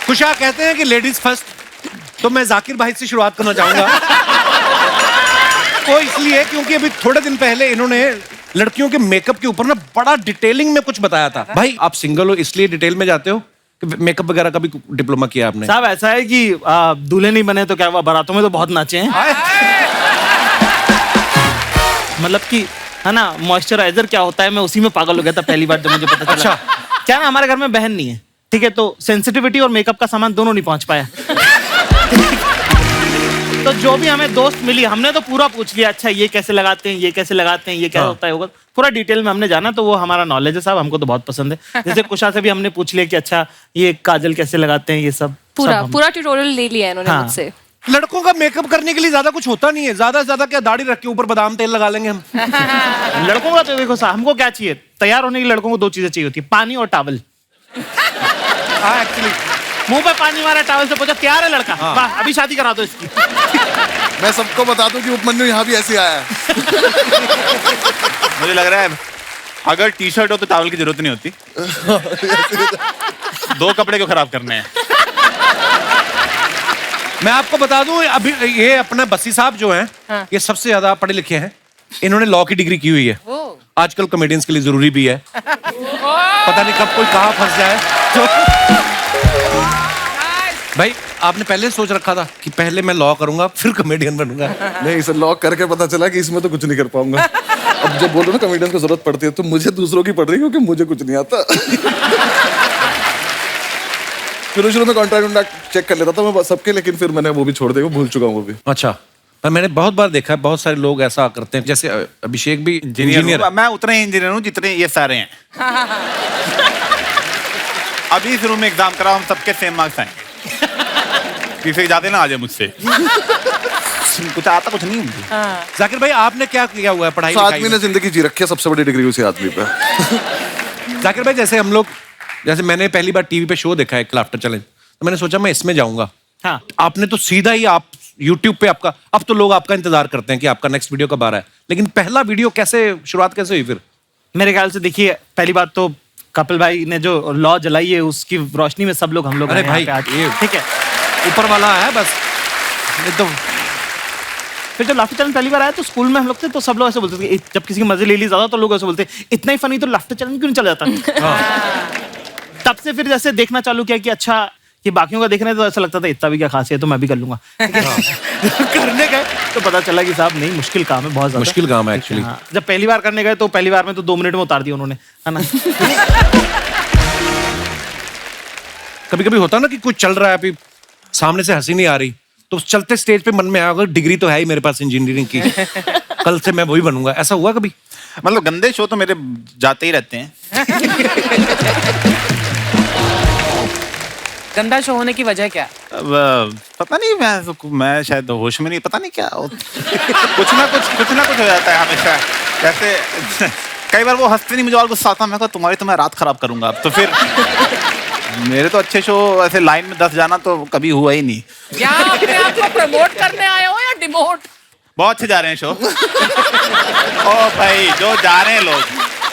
खुशा कहते हैं कि लेडीज फर्स्ट, तो मैं जाकिर भाई से शुरुआत करना चाहूंगा। वो इसलिए क्योंकि अभी थोड़े दिन पहले इन्होंने लड़कियों के मेकअप के ऊपर ना बड़ा डिटेलिंग में कुछ बताया था। भाई आप सिंगल हो इसलिए डिटेल में जाते हो कि मेकअप वगैरह का भी डिप्लोमा किया आपने? साहब ऐसा है कि दूल्हे नहीं बने तो क्या हुआ, बारातों में तो बहुत नाचे हैं। मतलब कि है ना, मॉइस्चराइजर क्या होता है, मैं उसी में पागल हो गया था पहली बार जब मुझे पता चला। अच्छा। क्या ना, हमारे घर में बहन नहीं है, ठीक है, तो सेंसिटिविटी और मेकअप का सामान दोनों नहीं पहुंच पाया। तो जो भी हमें दोस्त मिली हमने तो पूरा पूछ लिया, अच्छा ये कैसे लगाते हैं, ये कैसे लगाते हैं, ये क्या होता है, होगा पूरा डिटेल में हमने जाना। तो वो हमारा नॉलेज है साहब, हमको तो बहुत पसंद है। जैसे कुशा से भी हमने पूछ लिया कि अच्छा ये काजल कैसे लगाते हैं, ये सब पूरा ट्यूटोरियल ले लिया इन्होंने मुझसे। लड़कों का मेकअप करने के लिए ज्यादा कुछ होता नहीं है, ज्यादा से ज्यादा क्या दाढ़ी रख के ऊपर बादाम तेल लगा लेंगे हम। लड़कों का तो देखो साहब, हमको क्या चाहिए, तैयार होने के लड़कों को दो चीजें चाहिए होती है, पानी और टॉवल। हाँ एक्चुअली मुंह पे पानी मारा, टॉवल से पूछा तैयार है लड़का, वाह अभी शादी करा दो इसकी। मैं सबको बता दूं कि उपमन्यु यहाँ भी ऐसे आया है। मुझे लग रहा है अगर टी शर्ट हो तो टॉवल की जरूरत नहीं होती। दो कपड़े क्यों खराब करने हैं? मैं आपको बता दूं, अभी ये अपना बस्सी साहब जो हैं, ये सबसे ज्यादा पढ़े लिखे हैं। इन्होंने लॉ की डिग्री की हुई है। आजकल कॉमेडियंस के लिए जरूरी भी है, पता नहीं कब कोई कहाँ फंस जाए। भाई आपने पहले सोच रखा था कि पहले मैं लॉ करूंगा फिर कॉमेडियन बनूंगा? नहीं, इसे लॉक करके पता चला कि इसमें तो कुछ नहीं कर पाऊंगा। अब जब बोलो ना कॉमेडियन को जरूरत पड़ती है तो मुझे दूसरों की पड़ रही है, क्योंकि मुझे कुछ नहीं आता। शुरू में कॉन्ट्रैक्ट चेक कर लेता था मैं सबके, लेकिन फिर मैंने वो भी छोड़ दिया, भूल चुका हूँ वो भी। अच्छा, पर मैंने बहुत बार देखा है, बहुत सारे लोग ऐसा करते हैं, जैसे अभिषेक भी इंजीनियर। मैं उतना ही इंजीनियर हूँ जितने ये सारे हैं। अभी शुरू में एग्जाम कराओ, हम सबके सेम मार्क्स आएंगे। किसी जाते ना आ जाए मुझसे। कुछ आता कुछ नहीं मुझे। जाकिर भाई आपने क्या किया हुआ है पढ़ाई? आदमी ने जिंदगी जी रखी है, सबसे बड़ी डिग्री उसी आदमी पे। जाकिर भाई जैसे हम लोग, जैसे मैंने पहली बार टीवी पे शो देखा है लाफ्टर चैलेंज, तो मैंने सोचा मैं इसमें जाऊंगा। हाँ। आपने तो सीधा ही आप YouTube पे आपका, अब तो लोग आपका इंतजार करते हैं कि आपका नेक्स्ट वीडियो कब आ रहा है, लेकिन पहला वीडियो कैसे, शुरुआत कैसे हुई फिर? मेरे ख्याल से देखिए, पहली बात तो कपिल भाई ने जो लॉ जलाई है उसकी रोशनी में सब लोग हम लोग अरे भाई ये ठीक है, ऊपर वाला है बस। ये तो फिर जब लाफ्टर चैलेंज पहली बार आया तो स्कूल में हम लोग थे, तो सब लोग ऐसे बोलते थे, जब किसी की मजे ले ली ज्यादा तो लोग ऐसे बोलते इतना ही फनी तो लाफ्टर चैलेंज क्यों नहीं चल जाता। तब से फिर जैसे देखना चालू किया कि अच्छा कि बाकियों का देखने तो ऐसा लगता था इतना भी क्या खास है, तो मैं भी कर लूंगा। करने गए तो पता चला कि साहब नहीं, मुश्किल काम है, बहुत ज्यादा मुश्किल काम है एक्चुअली। जब पहली बार करने गए तो पहली बार में तो 2 मिनट में उतार दिया उन्होंने, है ना। कभी कभी होता ना कि कुछ चल रहा है, अभी सामने से हंसी नहीं आ रही, तो चलते स्टेज पे मन में आया, अगर डिग्री तो है ही मेरे पास इंजीनियरिंग की, कल से मैं वही बनूंगा, ऐसा हुआ कभी? मतलब गंदे शो तो मेरे जाते ही रहते हैं। गंदा शो होने की वजह क्या? अब पता नहीं, मैं शायद होश में नहीं, पता नहीं क्या कुछ ना कुछ हो जाता है हमेशा। जैसे कई बार वो हंसते नहीं, मुझे और गुस्सा आता, मैं कहा तुम्हारी तो मैं रात खराब करूंगा अब तो। फिर मेरे तो अच्छे शो ऐसे लाइन में 10 जाना तो कभी हुआ ही नहीं। क्या अपने आप को प्रमोट करने आए हो या डिमोट? बहुत अच्छे जा रहे हैं शो। ओ भाई जो जा रहे हैं लोग,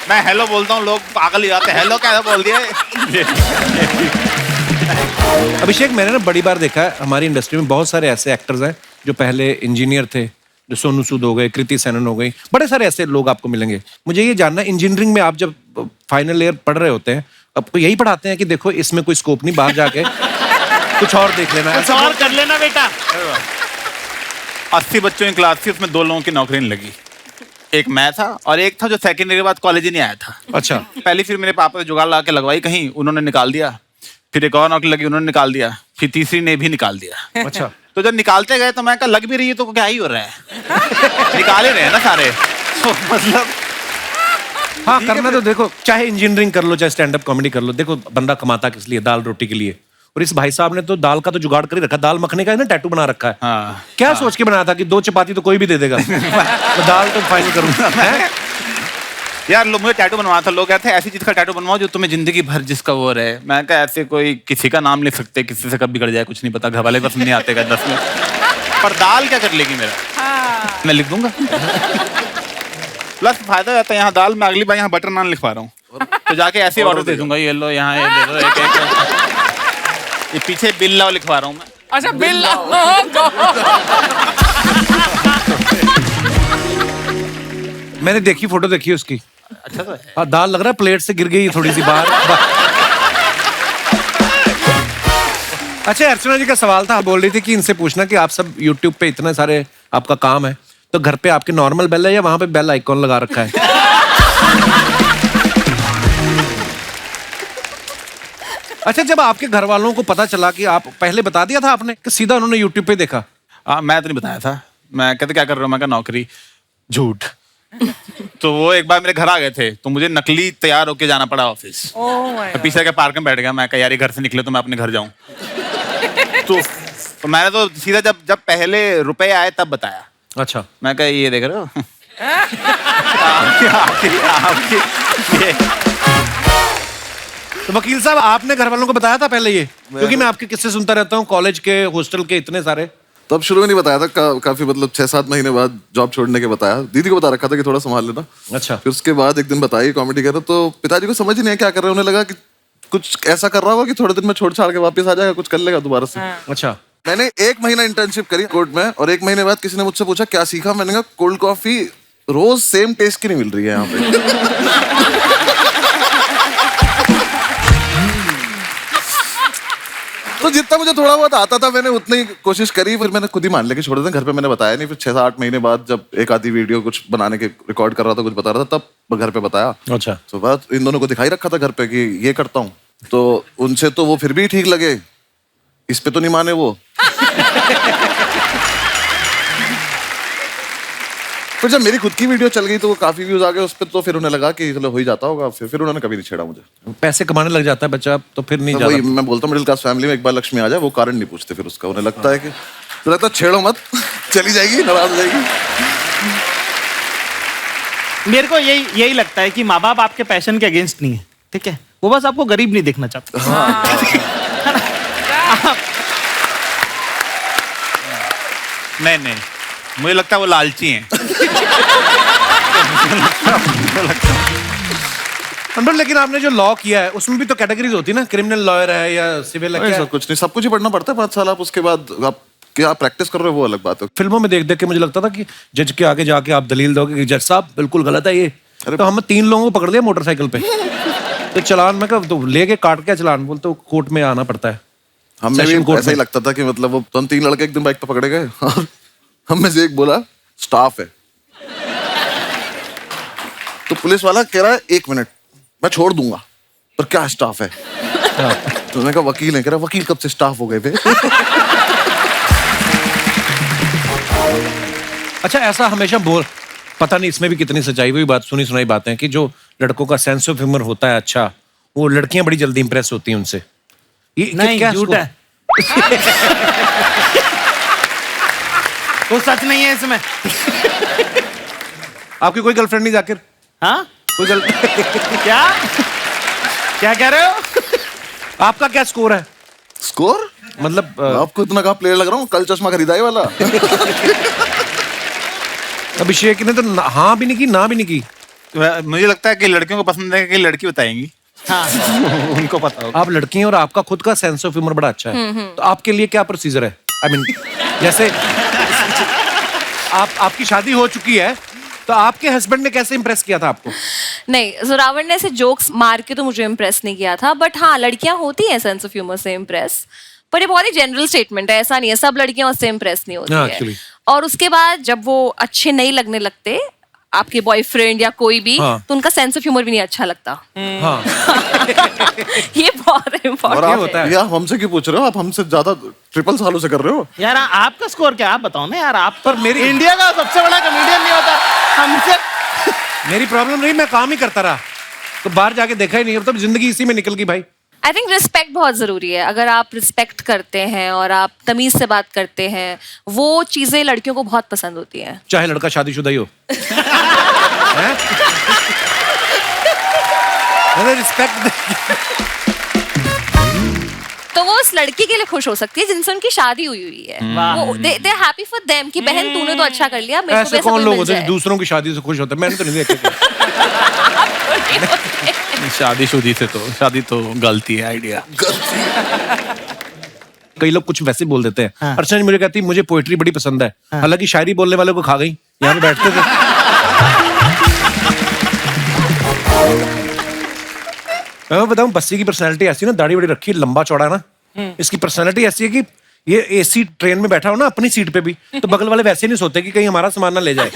मैं हेलो बोलता हूँ, लोग पागल ही जाते हैं, हेलो क्या बोल दिया। अभिषेक, मैंने ना बड़ी बार देखा है हमारी इंडस्ट्री में बहुत सारे ऐसे एक्टर्स हैं जो पहले इंजीनियर थे, जो सोनू सूद हो गए, कृति सेनन हो गई, बड़े सारे ऐसे लोग आपको मिलेंगे। मुझे ये जानना, इंजीनियरिंग में आप जब फाइनल ईयर पढ़ रहे होते हैं, आपको यही पढ़ाते हैं कि देखो इसमें कोई स्कोप नहीं, बाहर जाके कुछ और देख लेना, कुछ और कर लेना बेटा। 80 बच्चों की क्लास थी, उसमें 2 लोगों की नौकरी नहीं लगी। एक मैं था और एक था जो सेकंड ईयर के बाद कॉलेज ही नहीं आया था। अच्छा। पहली फिर मेरे पापा ने जुगाड़ लगा के लगवाई कहीं, उन्होंने निकाल दिया। फिर एक और नौकरी लगी, उन्होंने निकाल दिया। फिर तीसरी ने भी निकाल दिया। अच्छा। तो जब निकालते गए तो मैं कहा लग भी रही है तो क्या ही हो रहा है। निकाल ही रहे हैं ना सारे। तो मतलब हाँ, करना तो देखो, चाहे इंजीनियरिंग कर लो चाहे स्टैंड अप कॉमेडी कर लो, देखो बंदा कमाता किस लिए, दाल रोटी के लिए। और इस भाई साहब ने तो दाल का तो जुगाड़ कर ही रखा, दाल मखने का ना टैटू बना रखा है। हाँ, क्या सोच के बनाया था कि 2 चपाती तो कोई भी दे देगा। तो दाल तो फाइनल करूंगा। यार लोग मुझे टैटू बनवाया था, लोग कहते हैं ऐसी चीज का टैटू बनवाओ जो तुम्हें जिंदगी भर जिसका वो रहे। मैं कहा ऐसे कोई किसी का नाम लिख सकते, किसी से कब बिगड़ जाए कुछ नहीं पता, घर वाले पसंद नहीं आते 10 में। पर दाल क्या कर लेगी मेरा, मैं लिख दूंगा। प्लस फायदा रहता है यहाँ दाल में, अगली बार यहाँ बटर नान लिखवा रहा हूँ तो जाके ऐसे ऑर्डर दे दूंगा, ये लो यहाँ ये दे दो एक। ये पीछे बिल लाओ लिखवा रहा हूँ मैं। अच्छा बिल मैंने देखी, फोटो देखी उसकी। अच्छा तो है। हाँ, दाल लग रहा है प्लेट से गिर गई थोड़ी सी बाहर। अच्छा, अर्चना जी का सवाल था, बोल रही थी कि इनसे पूछना कि आप सब YouTube पे इतने सारे आपका काम है, तो घर पे आपके नॉर्मल बेल है या वहां पे बेल आइकॉन लगा रखा है? अच्छा, जब आपके घर वालों को पता चला कि आप, पहले बता दिया था आपने कि सीधा उन्होंने YouTube पे देखा? मैं तो नहीं बताया था। मैं कहते क्या कर रहा हूँ, मैं कहा नौकरी। झूठ। तो वो एक बार मेरे घर आ गए थे, तो मुझे नकली तैयार होके जाना पड़ा ऑफिस। मैं पीछे के पार्क में बैठ गया, मैं कहा यार ये घर से निकले तो मैं अपने घर जाऊं। तो मैंने तो सीधा जब पहले रुपए आए तब बताया। अच्छा, मैं कहा ये देख रहे हो। ये तो वकील साहब आपने घर वालों को बताया था पहले ये? क्योंकि मैं आपके किस्से सुनता रहता हूँ, कॉलेज के, हॉस्टल के, इतने सारे। तब शुरू में नहीं बताया था, काफी मतलब 6-7 महीने बाद जॉब छोड़ने के बताया। दीदी को बता रखा था कि थोड़ा संभाल लेना। अच्छा। फिर उसके बाद एक दिन बताई कॉमेडी कर रहा, तो पिताजी को समझ ही नहीं है क्या कर रहे हैं। उन्हें लगा कि कुछ ऐसा कर रहा होगा कि थोड़े दिन में छोड़ छाड़ के वापस आ जाएगा, कुछ कर लेगा दोबारा से। अच्छा, मैंने 1 महीना इंटर्नशिप करी कोर्ट में, और 1 महीने बाद किसी ने मुझसे पूछा क्या सीखा। मैंने कहा कोल्ड कॉफी रोज सेम टेस्ट की नहीं मिल रही है यहाँ पे। तो जितना मुझे थोड़ा बहुत आता था मैंने उतनी ही कोशिश करी। फिर मैंने खुद ही मान लिया कि छोड़ दें। घर पे मैंने बताया नहीं। फिर 6-8 महीने बाद जब एक आधी वीडियो कुछ बनाने के रिकॉर्ड कर रहा था, कुछ बता रहा था, तब घर पे बताया। अच्छा। तो बात इन दोनों को दिखाई रखा था घर पे कि ये करता हूँ। तो उनसे तो वो फिर भी ठीक लगे, इस पे तो नहीं माने वो। फिर जब मेरी खुद की वीडियो चल गई तो वो काफी व्यूज आ गए उस पर, तो फिर उन्हें लगा कि चलो हो ही जाता होगा। फिर उन्होंने कभी नहीं छेड़ा मुझे। पैसे कमाने लग जाता है बच्चा तो फिर नहीं तो वही जाता। मैं बोलता हूँ, मिडिल क्लास फैमिली में एक बार लक्ष्मी आ जाए वो कारण नहीं पूछते फिर उसका। उन्हें लगता है कि तो लगता है छेड़ो मत, चली जाएगी, नाराज हो जाएगी। मेरे को यही लगता है कि माँ बाप आपके पैशन के अगेंस्ट नहीं है, ठीक है? वो बस आपको गरीब नहीं देखना चाहते। नहीं, मुझे लगता है वो लालची हैं। अंडर, लेकिन आपने जो लॉ किया है उसमें भी तो कैटेगरीज होती है ना, क्रिमिनल लॉयर है या सिविल है? ऐसा कुछ नहीं, सब कुछ ही पढ़ना पड़ता है 5 साल। आप उसके बाद आप क्या प्रैक्टिस कर रहे हो वो अलग बात है। फिल्मों में देख देख के मुझे लगता था कि जज के आगे जाके आप दलील दोगे कि जज साहब बिल्कुल गलत है ये। तो हमने 3 लोगों को पकड़ लिया मोटरसाइकिल पे, तो चलान में कब तो लेके काट के चलान बोलते तो कोर्ट में आना पड़ता है। हमें भी ऐसा ही लगता था कि मतलब वो हम 3 लड़के एक दिन बाइक पे पकड़े गए और हम में से एक बोला स्टाफ है। तो पुलिस वाला कह रहा है 1 मिनट मैं छोड़ दूंगा, पर क्या स्टाफ है? तो मैंने कहा वकील है। कह रहा वकील कब से स्टाफ हो गए थे? अच्छा, ऐसा हमेशा बोल, पता नहीं इसमें भी कितनी सच्चाई हुई बात, सुनी सुनाई बातें कि जो लड़कों का सेंस ऑफ ह्यूमर होता है अच्छा, वो लड़कियां बड़ी जल्दी इंप्रेस होती हैं उनसे। ये नहीं, क्या झूठ है। वो सच नहीं है इसमें। आपकी कोई गर्लफ्रेंड नहीं जाकिर? हाँ? कोई क्या कह रहे हो? आपका क्या स्कोर है? स्कोर मतलब आपको इतना कहा प्लेयर लग रहा हूँ, कल चश्मा खरीदा है वाला। अभिषेक ने तो हाँ भी नहीं की, ना भी नहीं की। मुझे लगता है कि लड़कियों को पसंद है कि लड़की बताएंगी। हाँ। उनको पता होगा। आप लड़की हैं और आपका खुद का सेंस ऑफ ह्यूमर बड़ा अच्छा है, तो आपके लिए क्या प्रोसीजर है? आई मीन जैसे आपकी शादी हो चुकी है, तो आपके हस्बैंड ने कैसे इंप्रेस किया था आपको? नहीं, जोरावर ने ऐसे जोक्स मार के तो मुझे इम्प्रेस नहीं किया था, बट हाँ लड़कियां होती हैं सेंस ऑफ ह्यूमर से इम्प्रेस, पर ये बहुत ही जनरल स्टेटमेंट है, ऐसा नहीं है सब लड़कियां उससे इम्प्रेस नहीं होती हाँ, है। actually। और उसके बाद जब वो अच्छे नहीं लगने लगते, आपके बॉयफ्रेंड या कोई भी, हाँ। तो उनका सेंस ऑफ ह्यूमर भी नहीं अच्छा लगता। हाँ। ये बहुत और इम्पोर्टेंट आप होता है। यार हमसे क्यों पूछ रहे हो? आप हमसे ज्यादा ट्रिपल सालों से कर रहे हो। यार आपका स्कोर क्या, आप बताओ ना यार। आप पर मेरी इंडिया का सबसे बड़ा कॉमेडियन नहीं होता हमसे। मेरी प्रॉब्लम नहीं, मैं काम ही करता रहा, तो बाहर जाके देखा ही नहीं, मतलब जिंदगी इसी में निकल गई भाई। आई थिंक रिस्पेक्ट बहुत जरूरी है। अगर आप रिस्पेक्ट करते हैं और आप तमीज से बात करते हैं, वो चीजें लड़कियों को बहुत पसंद होती हैं। चाहे लड़का शादीशुदा ही हो। हैं? मैंने रिस्पेक्ट तो वो उस लड़की के लिए खुश हो सकती है जिनसे उनकी शादी हुई है। वो दे हैप्पी फॉर देम कि बहन तूने तो अच्छा कर लिया, मेरे को ऐसे भी ऐसा कौन कोई लोग मिल होते हैं जाए। जो दूसरों की शादी से खुश होते हैं? मैंने तो नहीं देखा। शादीशुदी से तो शादी तो गलती है आइडिया। कई लोग कुछ वैसे बोल देते हैं। हाँ। अर्चना जी मुझे कहती मुझे पोएट्री बड़ी पसंद है, हालांकि शायरी बोलने वाले को खा गई, यहाँ पे बैठते थे। मैं बताऊं, बस्सी की पर्सनैलिटी ऐसी ना, दाढ़ी बड़ी रखी है, लंबा चौड़ा ना, इसकी पर्सनैलिटी ऐसी है कि ये एसी ट्रेन में बैठा हो ना अपनी सीट पे भी, तो बगल वाले वैसे नहीं सोते कि कहीं हमारा सामान ना ले जाए।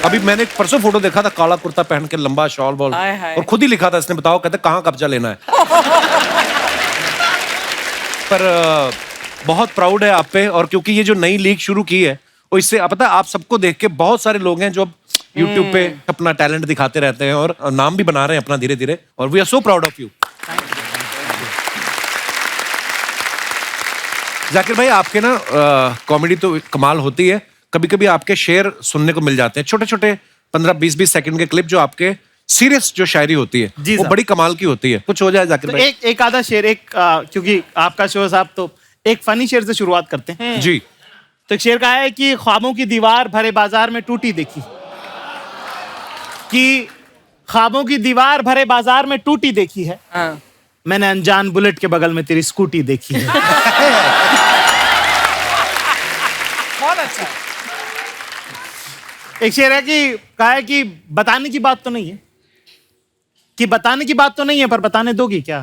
अभी मैंने एक परसों फोटो देखा था, काला कुर्ता पहन के, लंबा शॉल वॉल, और खुद ही लिखा था इसने, बताओ कहते कहाँ कब्जा लेना है। पर बहुत प्राउड है आप पे, और क्योंकि ये जो नई लीग शुरू की है, और इससे पता है आप सबको देख के बहुत सारे लोग हैं जो अब YouTube पे अपना टैलेंट दिखाते रहते हैं और नाम भी बना रहे हैं अपना धीरे धीरे, और we are so proud of you. Zakir भाई, आपके ना कॉमेडी तो कमाल होती है, कभी कभी आपके शेर सुनने को मिल जाते हैं, छोटे छोटे 15-20 सेकंड के क्लिप, जो आपके सीरियस जो शायरी होती है जी वो साहब। बड़ी कमाल की होती है। कुछ हो जाए जाकिर तो भाई। एक आधा शेर, क्योंकि आपका शो है साहब, तो एक फनी शेर से शुरुआत करते हैं। जी। तो एक शेर का है कि ख्वाबों की दीवार भरे बाजार में टूटी देखी, कि ख्वाबों की दीवार भरे बाजार में टूटी देखी है, मैंने अनजान बुलेट के बगल में तेरी स्कूटी देखी है। बहुत अच्छा। एक शेर है कि कहा है कि बताने की बात तो नहीं है, कि बताने की बात तो नहीं है, पर बताने दोगी क्या?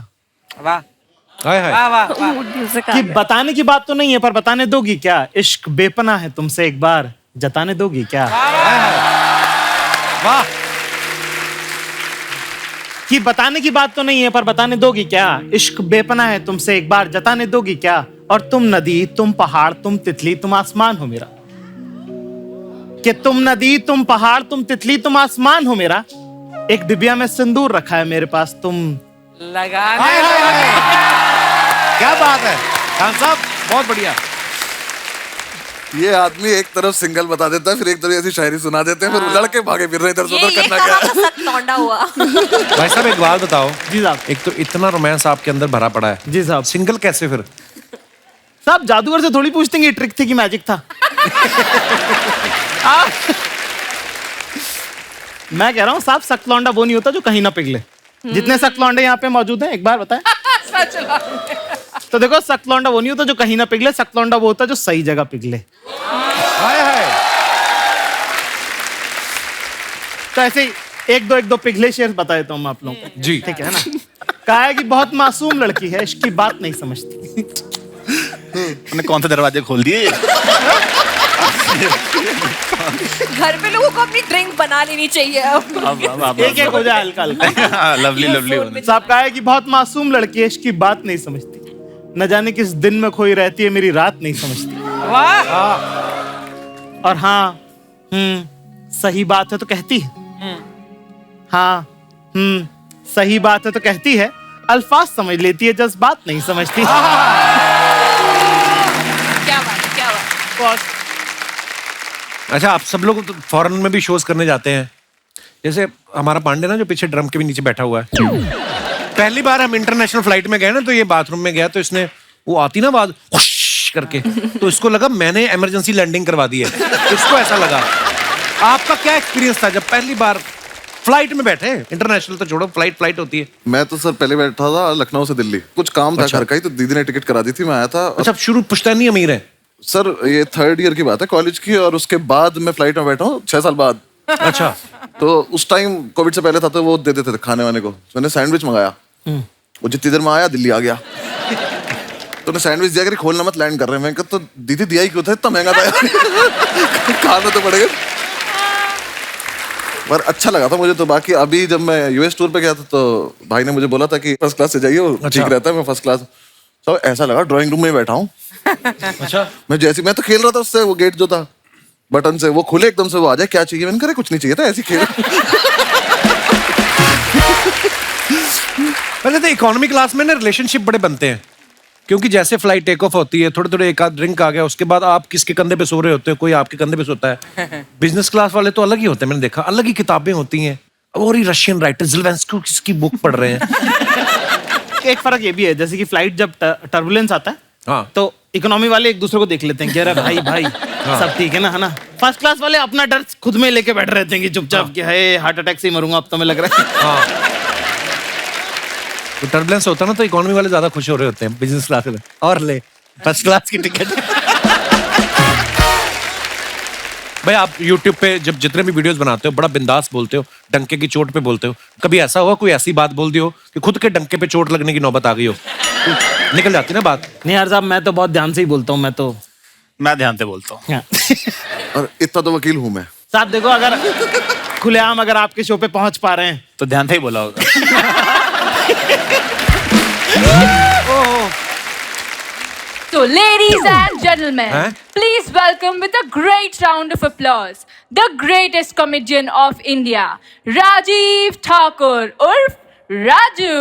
वाह हाय हाय। वाह वाह वाह। म्यूजिक आ कि गया। बताने की बात तो नहीं है, पर बताने दोगी क्या? इश्क बेपना है तुमसे, एक बार जताने दोगी क्या? वाह। कि बताने की बात तो नहीं है, पर बताने दोगी क्या? इश्क बेपना है तुमसे, एक बार जताने दोगी क्या? और तुम नदी, तुम पहाड़, तुम तितली, तुम आसमान हो मेरा, कि तुम नदी, तुम पहाड़, तुम तितली, तुम आसमान हो मेरा, एक डिबिया में सिंदूर रखा है मेरे पास, तुम लगाने क्या बात है खान साहब, बहुत बढ़िया। ये आदमी एक तरफ सिंगल बता देता है, फिर एक तरफ ऐसी शायरी सुना देते हैं, फिर लड़के भागे फिर रहे इधर से ये उधर, करना कहाँ क्या का सख्त लौंडा हुआ। भाई साहब एक बात बताओ, जी साहब। एक तो इतना रोमांस आपके अंदर भरा पड़ा है, जी साहब। सिंगल कैसे फिर? साहब जादूगर से थोड़ी पूछते हैं कि ट्रिक थी कि मैजिक था। मैं कह रहा हूँ साहब, सख्त लौंडा वो नहीं होता जो कहीं ना पिघले। जितने सख्त लौंडे यहाँ पे मौजूद हैं, एक बार बताएं। सच लौंडे। तो देखो, सख्त लौंडा वो नहीं होता जो कहीं ना पिघले, सख्त लौंडा वो होता है जो सही जगह पिघले। हाय हाय। तो ऐसे ही एक दो पिघले शेर बता देता हूँ मैं आप लोगों को। जी। ठीक है ना? कहा है कि बहुत मासूम लड़की है, इसकी बात नहीं समझती। उन्होंने कौन से दरवाजे खोल दिए? घर पे लोगों को अपनी ड्रिंक बना लेनी चाहिए अब। एक एक हो जाए हल्का हल्का। Lovely lovely. साहब कहा है कि बहुत मासूम लड़की है, इसकी बात नहीं समझती, न जाने किस दिन में खोई रहती है, मेरी रात नहीं समझती। वाह। और हाँ, सही बात है तो कहती है, हाँ, सही बात है तो कहती है, अल्फाज समझ लेती है, जज्बात नहीं समझती। क्या बात, क्या बात। अच्छा, आप सब लोग तो फॉरेन में भी शोज करने जाते हैं, जैसे हमारा पांडे ना जो पीछे ड्रम के भी नीचे बैठा हुआ है, पहली बार हम इंटरनेशनल फ्लाइट में गए ना, तो ये बाथरूम में गया, तो इसने वो आती ना आवाज हुश करके, तो इसको लगा मैंने इमरजेंसी लैंडिंग करवा दी है, इसको ऐसा लगा। आपका क्या एक्सपीरियंस था जब पहली बार फ्लाइट में बैठे? इंटरनेशनल तो छोड़ो, फ्लाइट होती है। मैं तो सर पहले बैठा था लखनऊ से दिल्ली, कुछ काम था घर का ही, तो दीदी ने टिकट करा दी थी, मैं आया था। अच्छा, शुरू पुश्तैनी अमीर है सर ये 3rd ईयर की बात है कॉलेज की, और उसके बाद मैं फ्लाइट में बैठा हूँ 6 साल बाद। अच्छा। तो उस टाइम कोविड से पहले था, तो वो दे देते थे खाने वाने को, तो मैंने सैंडविच मंगाया, वो जितनी देर में आया दिल्ली आ गया, तो मैं सैंडविच दिया कि खोलना मत, लैंड कर रहे हैं। मैं तो दीदी दिया ही क्यों था, इतना महंगा था खाना तो पड़ेगा, पर अच्छा लगा था मुझे तो। बाकी अभी जब मैं यूएस टूर पे गया था, तो भाई ने मुझे बोला था कि फर्स्ट क्लास से जाइए, वो ठीक रहता है। मैं फर्स्ट क्लास, तो ऐसा लगा ड्राइंग रूम में बैठा हूँ। अच्छा। मैं तो खेल रहा था उससे, वो गेट जो था बटन से, वो खुले एकदम से, वो आ जाए क्या चाहिए, मैंने कहा कुछ नहीं चाहिए था, ऐसे खेल। पहले तो इकोनॉमी क्लास में ना रिलेशनशिप बड़े बनते हैं, क्योंकि जैसे फ्लाइट टेक ऑफ होती है, थोड़े थोड़े एक आध ड्रिंक आ गया, उसके बाद आप किसके कंधे पे सो रहे होते हो, कोई आपके कंधे पे सोता है। बिजनेस क्लास वाले तो अलग ही होते हैं, मैंने देखा, अलग ही किताबें होती हैं, और ही रशियन राइटर ज़ेलेंस्की किसकी बुक पढ़ रहे हैं। एक फर्क ये भी है, जैसे कि फ्लाइट जब टर्बुलेंस आता है, हाँ। तो इकोनॉमी वाले एक दूसरे को देख लेते हैं कि अरे भाई सब ठीक है ना, फर्स्ट क्लास वाले अपना डर खुद में लेके बैठ रहते हैं कि चुपचाप कि है हार्ट अटैक से ही मरूंगा अब तो, मैं लग रहा है। तो टर्बुलेंस होता है ना तो इकोनॉमी वाले ज्यादा खुश हो रहे होते हैं, बिजनेस क्लास में और ले फर्स्ट क्लास की टिकट। भाई आप YouTube पे जब जितने भी वीडियोस बनाते हो बड़ा बिंदास बोलते हो, डंके की चोट पे बोलते हो, कभी ऐसा हुआ कोई ऐसी बात बोल दी हो कि खुद के डंके पे चोट लगने की नौबत आ गई हो? निकल जाती ना बात। नहीं यार साहब, मैं तो बहुत ध्यान से ही बोलता हूँ, मैं ध्यान से बोलता हूँ। और इतना तो वकील हूं मैं। साहब देखो, अगर खुलेआम अगर आपके शो पे पहुंच पा रहे हैं तो ध्यान से ही बोला होगा। So, ladies and gentlemen, Huh? please welcome with a great round of applause the greatest comedian of India, Rajiv Thakur urf Raju.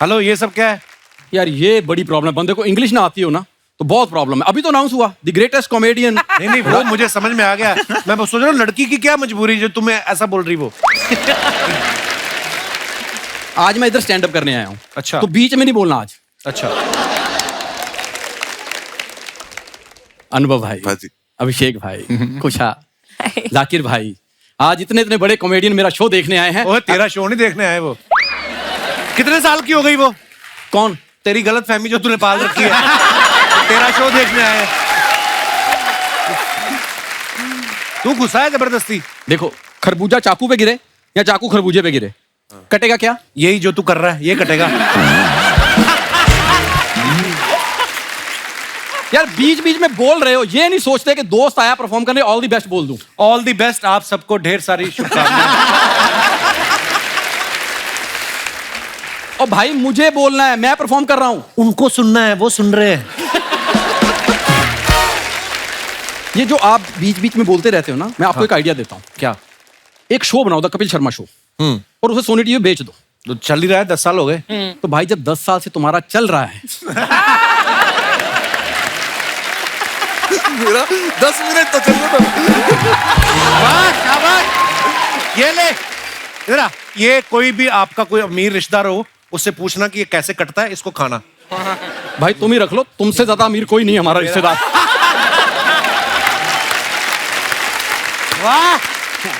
Hello, ये सब क्या है? यार ये बड़ी प्रॉब्लम है, बंदे को इंग्लिश ना आती हो ना तो बहुत प्रॉब्लम है। अभी तो अनाउंस हुआ द ग्रेटेस्ट कॉमेडियन। नहीं नहीं, वो मुझे समझ में आ गया। मैं बस सोच रहा हूँ लड़की की क्या मजबूरी जो तुम्हें ऐसा बोल रही वो। आज मैं इधर स्टैंड अप करने आया हूँ। अच्छा। तो बीच में नहीं बोलना आज। अच्छा। अनुभव भाई, हाँ जी। अभिषेक भाई, खुशा, जाकिर भाई, आज इतने इतने बड़े कॉमेडियन मेरा शो देखने आए हैं। ओए तेरा शो नहीं देखने आए वो। कितने साल की हो गई वो? कौन? तेरी गलत फहमी जो तूने पाल रखी है। तेरा शो देखने आए। तू गुस्सा है जबरदस्ती। देखो, खरबूजा चाकू पे गिरे या चाकू खरबूजे पे गिरे, कटेगा क्या? यही जो तू कर रहा है ये कटेगा। यार बीच बीच में बोल रहे हो, ये नहीं सोचते कि दोस्त आया परफॉर्म करने, ऑल द बेस्ट बोल दूं। ऑल द बेस्ट, आप सबको ढेर सारी शुभकामनाएं। और भाई मुझे बोलना है, मैं परफॉर्म कर रहा हूं। उनको सुनना है, वो सुन रहे हैं। ये जो आप बीच बीच में बोलते रहते हो ना, मैं आपको एक आइडिया देता हूं। क्या? एक शो बनाओ, द कपिल शर्मा शो, और उसे सोनी टीवी बेच दो। तो चल ही रहा है, 10 साल हो गए। तो भाई जब 10 साल से तुम्हारा चल रहा है मेरा 10 मिनट तो चल रहा था। वाह, शाबाश। ये ले इधर आ। ये कोई भी आपका कोई अमीर रिश्तेदार हो, उससे पूछना कि ये कैसे कटता है, इसको खाना। भाई तुम ही रख लो, तुमसे ज्यादा अमीर कोई नहीं हमारा रिश्तेदार। वाह,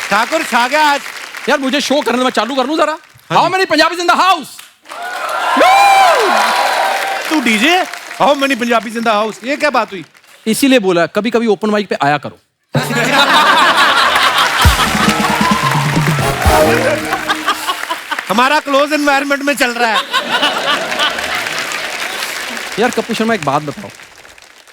ठाकुर छा गया आज। यार मुझे शो करने में चालू कर लूं जरा। How many Punjabis in the house? तू DJ? How many Punjabis in the house? ये क्या बात हुई? इसीलिए बोला कभी कभी ओपन माइक पे आया करो। हमारा क्लोज एनवायरनमेंट में चल रहा है। यार कपिल शर्मा एक बात बताओ,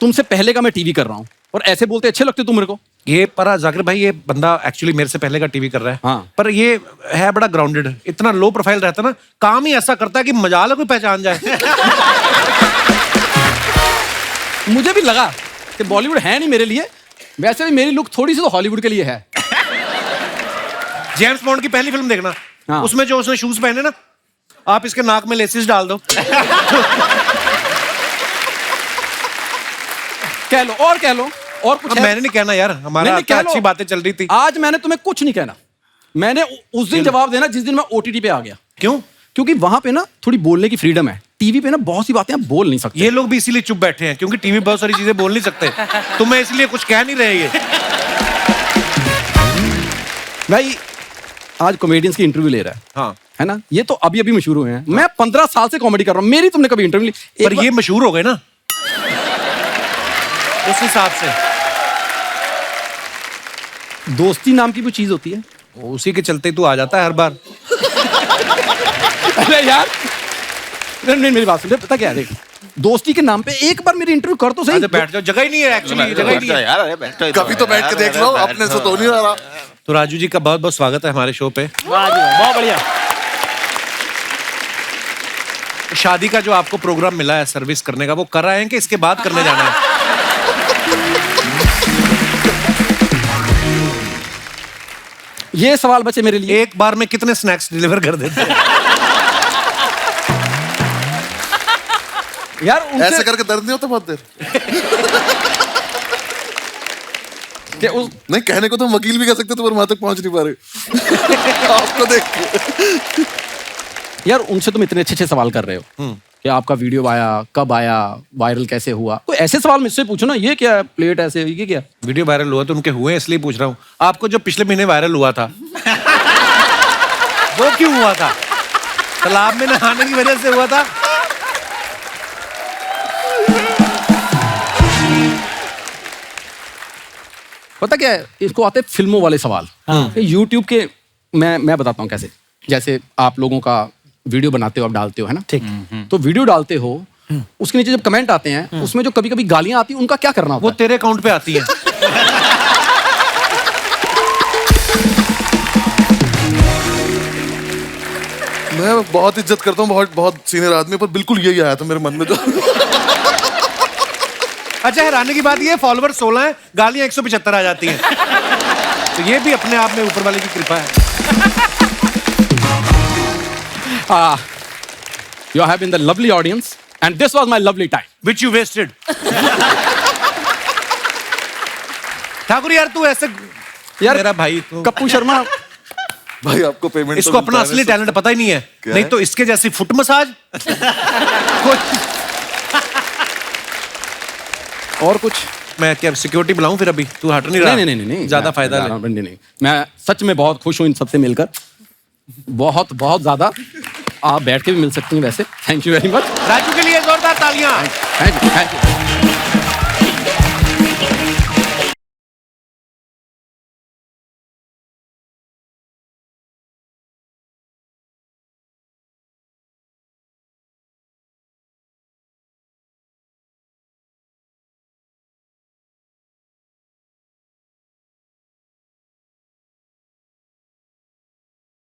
तुमसे पहले का मैं टीवी कर रहा हूँ और ऐसे बोलते अच्छे लगते तुम मेरे को? ये पर जाकिर भाई, ये बंदा एक्चुअली मेरे से पहले का टीवी कर रहा है। हाँ। पर ये है बड़ा ग्राउंडेड, इतना लो प्रोफाइल रहता है ना, काम ही ऐसा करता है कि मजाल है कोई पहचान जाए। मुझे भी लगा कि बॉलीवुड है नहीं मेरे लिए। वैसे भी मेरी लुक थोड़ी सी तो हॉलीवुड के लिए है। जेम्स बॉन्ड की पहली फिल्म देखना। हाँ। उसमें जो उसने शूज पहने ना, आप इसके नाक में लेसिस डाल दो। कह लो और कह लो और कुछ अब है? मैंने नहीं कहना यार, हमारा नहीं, तो कह लो। अच्छी बातें चल रही थी। आज मैंने तुम्हें कुछ नहीं कहना। मैंने उस दिन जवाब देना जिस दिन मैं ओटीटी पे आ गया। क्यों? क्योंकि वहां पे ना थोड़ी बोलने की फ्रीडम है। टीवी पे ना बहुत सी बातें आप बोल नहीं सकते। ये लोग भी इसीलिए चुप बैठे हैं क्योंकि टीवी बहुत सारी चीजें बोल नहीं सकते। तुम्हें इसलिए कुछ कह नहीं रहे ये। भाई आज कॉमेडियंस की इंटरव्यू ले रहा है। हाँ। है ना? ये तो अभी अभी मशहूर हुए हैं। मैं 15 साल से कॉमेडी कर रहा हूँ, मेरी तुमने कभी इंटरव्यू ली? पर ये मशहूर हो गए ना उस हिसाब से। दोस्ती नाम की कोई चीज होती है। उसी के चलते तू आ जाता है हर बार। अरे यार नहीं, मेरी बात सुन, पता क्या है, देख दोस्ती के नाम पे एक बार मेरी इंटरव्यू कर तो सही। अच्छा बैठ जाओ, जगह ही नहीं है एक्चुअली, जगह ही नहीं है। यार, अरे बैठो। कभी तो बैठ के देख लो, अपने से तो नहीं हो रहा। तो राजू जी का बहुत बहुत स्वागत है हमारे शो पे। वाह जी वाह, बहुत बढ़िया। शादी का जो आपको प्रोग्राम मिला है सर्विस करने का, वो कर रहे हैं कि इसके बाद करने जाना है? ये सवाल बचे मेरे लिए। एक बार में कितने स्नैक्स डिलीवर कर देते हैं? यार उनसे ऐसे करके दर्द नहीं होता बहुत देर? नहीं, कहने को तो हम वकील भी कह सकते, तो पर वहां तक पहुंच नहीं पा रहे। आपको देख के। यार उनसे तुम इतने अच्छे अच्छे सवाल कर रहे हो, कि आपका वीडियो आया, कब आया, वायरल कैसे हुआ? कोई ऐसे सवाल मुझसे पूछो ना, ये क्या है, प्लेट ऐसे, ये क्या? वीडियो वायरल हुआ तो उनके हुए इसलिए पूछ रहा हूँ। आपको जो पिछले महीने वायरल हुआ था वो क्यों हुआ था? तालाब में नहाने की वजह से हुआ था? पता क्या है, इसको आते हैं फिल्मों वाले सवाल। यूट्यूब के मैं बताता हूँ कैसे। जैसे आप लोगों का वीडियो बनाते हो, आप डालते हो, है ना? ठीक। तो वीडियो डालते हो, उसके नीचे जब कमेंट आते हैं, उसमें जो कभी कभी गालियां आती हैं, उनका क्या करना होता वो तेरे अकाउंट पे आती है। मैं बहुत इज्जत करता हूँ बहुत बहुत सीनियर आदमी, पर बिल्कुल यही आया था मेरे मन में जो। अच्छा, हैरानी की बात ये, फॉलोवर 16 है, गालियां 175 आ जाती हैं। तो ये भी अपने आप में ऊपर वाले की कृपा है। You have been the lovely audience and this was my lovely time. Which you wasted. Thakur यार, तू ऐसे यार, मेरा भाई तो कप्पू शर्मा, भाई आपको पेमेंट इसको अपना असली टैलेंट पता ही नहीं है। क्या नहीं है? तो इसके जैसी फुट मसाज और कुछ? मैं क्या सिक्योरिटी बुलाऊं फिर? अभी तू हट नहीं रहा। नहीं ज्यादा मैं फायदा जा ले। रहा हूं, नहीं। मैं सच में बहुत खुश हूँ इन सबसे मिलकर, बहुत बहुत ज्यादा। आप बैठ के भी मिल सकती हैं वैसे। Thank you very much. Raju के लिए जोरदार तालियां। Thank you.